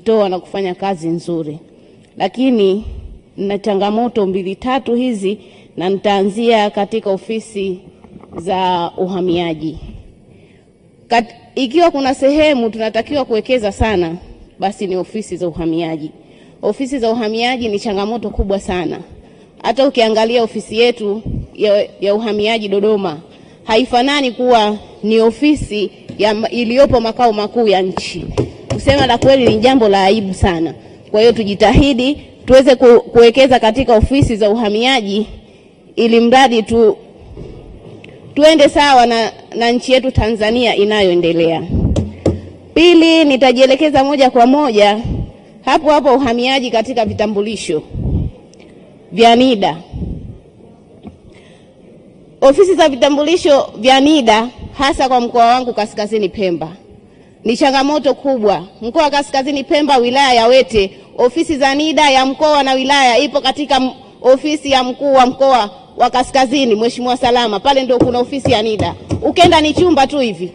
toa na kufanya kazi nzuri, lakini na changamoto 2-3 hizi, na nitaanzia katika ofisi za uhamiaji. Ikiwa kuna sehemu tunatakiwa kuwekeza sana, basi ni ofisi za uhamiaji. Ofisi za uhamiaji ni changamoto kubwa sana. Hata ukiangalia ofisi yetu ya uhamiaji Dodoma, haifanani kuwa ni ofisi iliyopo makao makuu ya nchi. Kusema la kweli ni jambo la aibu sana. Kwa hiyo tujitahidi tuweze kuwekeza katika ofisi za uhamiaji ili mradi tuende sawa na nchi yetu Tanzania inayoendelea. Pili, nitajielekeza moja kwa moja hapo uhamiaji katika vitambulisho vya NIDA. Ofisi za vitambulisho vya NIDA hasa kwa mkoa wangu Kaskazini Pemba ni changamoto kubwa. Mkoa wa Kaskazini Pemba, wilaya ya Wete, ofisi za NIDA ya mkoa na wilaya ipo katika ofisi ya mkuu wa mkoa wa Kaskazini, Mheshimiwa Salama. Pale ndio kuna ofisi ya NIDA. Ukenda ni chumba tu hivi.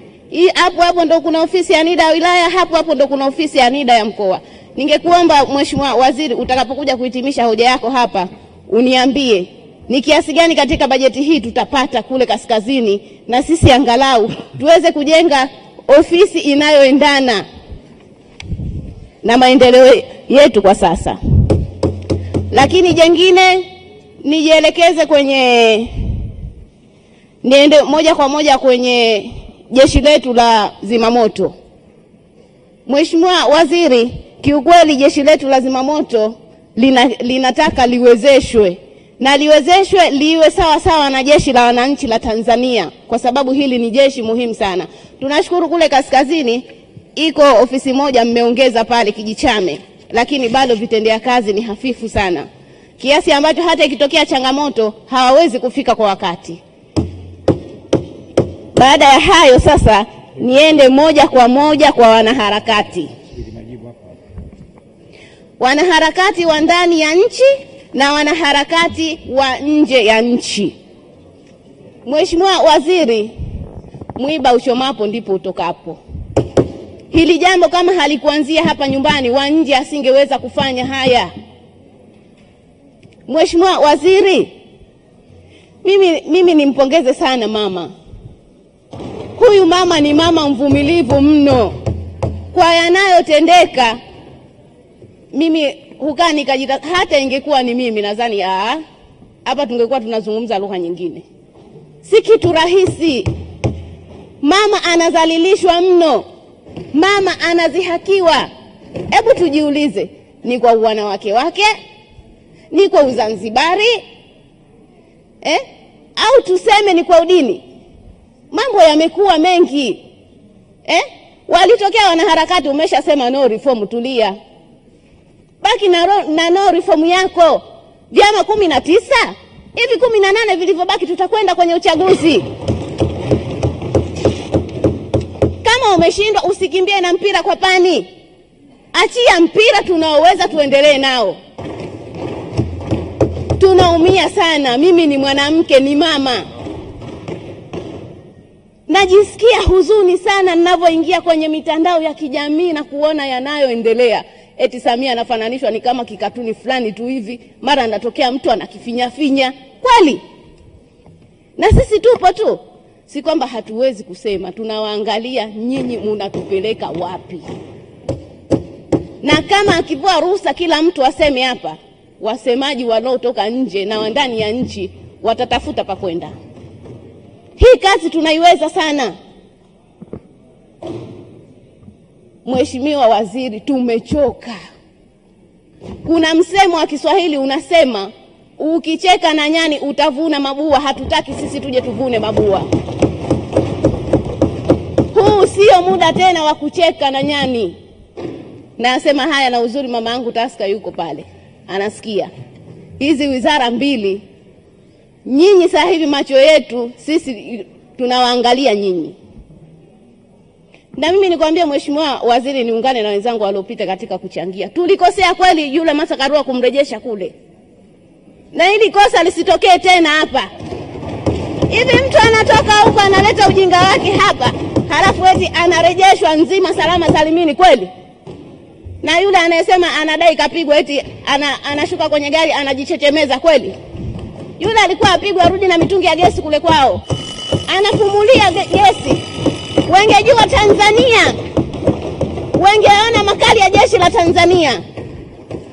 Hapo ndio kuna ofisi ya NIDA ya wilaya, hapo ndio kuna ofisi ya NIDA ya mkoa. Ningekuomba Mheshimiwa Waziri, utakapokuja kuhitimisha hoja yako hapa, uniambie ni kiasi gani katika bajeti hii tutapata kule Kaskazini, na sisi angalau tuweze kujenga ofisi inayoendana na maendeleo yetu kwa sasa. Lakini jengine nijielekeze niende moja kwa moja kwenye jeshi letu la zimamoto. Mheshimiwa Waziri, kiukweli jeshi letu la zimamoto linataka liwezeshwe, na liwezeshwe liwe sawa sawa na jeshi la wananchi la Tanzania, kwa sababu hili ni jeshi muhimu sana. Tunashukuru kule Kaskazini iko ofisi moja mmeongeza pale Kijichame, lakini bado vitendea kazi ni hafifu sana, kiasi ambacho hata ikitokea changamoto hawawezi kufika kwa wakati. Baada ya hayo sasa niende moja kwa moja kwa wanaharakati. Wanaharakati wa ndani ya nchi na wanaharakati wa nje ya nchi. Mheshimiwa Waziri, mwiba uchomapo ndipo utokapo. Hili jambo kama halikuanzia hapa nyumbani, wa nje asingeweza kufanya haya. Mheshimiwa Waziri, mimi nimpongeze sana mama. Huyu mama ni mama mvumilivu mno kwa yanayotendeka. Mimi hukaa nikajita, hata ingekuwa ni mimi nadhani hapa tungekuwa tunazungumza lugha nyingine. Si kitu rahisi. Mama anadhalilishwa mno. Mama anazihakiwa. Hebu tujiulize, ni kwa wanawake wake? Ni kwa Uzanzibari? Au tuseme ni kwa udini? Mambo yamekuwa mengi. Walitokea wanaharakati, umeshasema no reform, tulia. Baki na no reform yako. Vyama 19, hivi 18 vilivyobaki tutakwenda kwenye uchaguzi. Kama umeshindwa usikimbie na mpira kwa pani. Achia mpira tunaoweza tuendelee nao. Tunaumia sana. Mimi ni mwanamke, ni mama. Najisikia huzuni sana ninavyoingia kwenye mitandao ya kijamii na kuona yanayoendelea. Eti Samia anafananishwa ni kama kikatuni fulani tu hivi, mara anatokea mtu anakifinya. Kweli? Na sisi tupo tu. Si kwamba hatuwezi kusema, tunawaangalia nyinyi mnatupeleka wapi. Na kama akivua ruhusa kila mtu aseme hapa, wasemaji wanaotoka nje na ndani ya nchi watatafuta pa kwenda. Hii kazi tunaiweza sana. Mheshimiwa Waziri, tumechoka. Kuna msemo wa Kiswahili unasema, ukicheka na nyani utavuna mabua. Hatutaki sisi tuje tuvune mabua. Huu sio muda tena wa kucheka na nyani. Nasema haya na uzuri mama yangu Taska yuko pale, anasikia. Hizi wizara mbili, nyinyi sasa hivi macho yetu sisi tunawaangalia nyinyi. Na mimi nikwambia Mheshimiwa Waziri, niungane na wenzangu waliopita katika kuchangia. Tulikosea kweli yule Martha Karua kumrejesha kule. Na hili kosa lisitokee tena hapa. Hivi mtu anatoka huko analeta ujinga wake hapa, halafu eti anarejeshwa nzima salama salimini kweli? Na yule anayesema anadai kapigwa eti anashuka kwenye gari anajichechemeza kweli? Yule alikuwa apigwa arudi na mitungi ya gesi kule kwao. Anafumulia gesi. Wengejua Tanzania. Wengeona makali ya jeshi la Tanzania.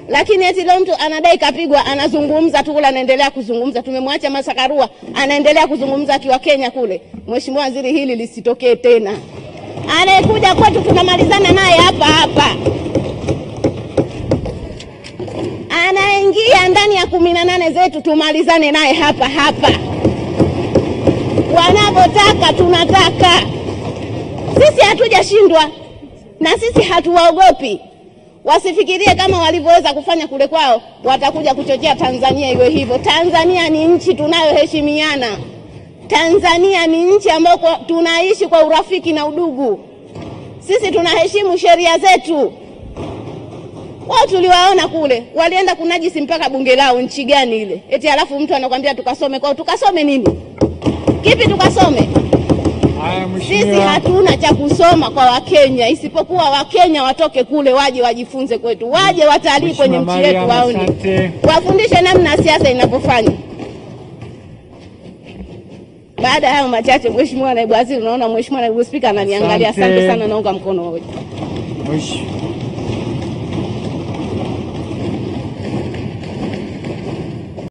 Lakini eti leo mtu anadai kapigwa, anazungumza tu kule, anaendelea kuzungumza. Tumemwacha Masakarua anaendelea kuzungumza akiwa Kenya kule. Mheshimiwa Waziri, hili lisitokee tena. Anayekuja kwetu tunamalizana naye hapa hapa. Anaingia ndani ya 18 zetu tumalizane naye hapa hapa. Wanapotaka tunataka. Sisi hatujashindwa na sisi hatuwaogopi. Wasifikirie kama walivyoweza kufanya kule kwao watakuja kuchochea Tanzania iwe hivyo. Tanzania ni nchi tunayoheshimiana. Tanzania ni nchi ambayo tunaishi kwa urafiki na udugu. Sisi tunaheshimu sheria zetu. Wao tuliwaona kule, walienda kunajisi mpaka bunge lao. Nchi gani ile? Eti alafu mtu anakuambia tukasome kwao. Tukasome nini? Kipi tukasome? Sisi hatuna cha kusoma kwa Wakenya, isipokuwa Wakenya watoke kule waje wajifunze kwetu. Waje watalii kwenye nchi yetu waone. Wafundishe namna siasa inapofanya. Baada ya machache, Mheshimiwa Naibu Waziri, unaona Mheshimiwa Naibu Spika ananiangalia. Asante sana, naunga mkono hoja.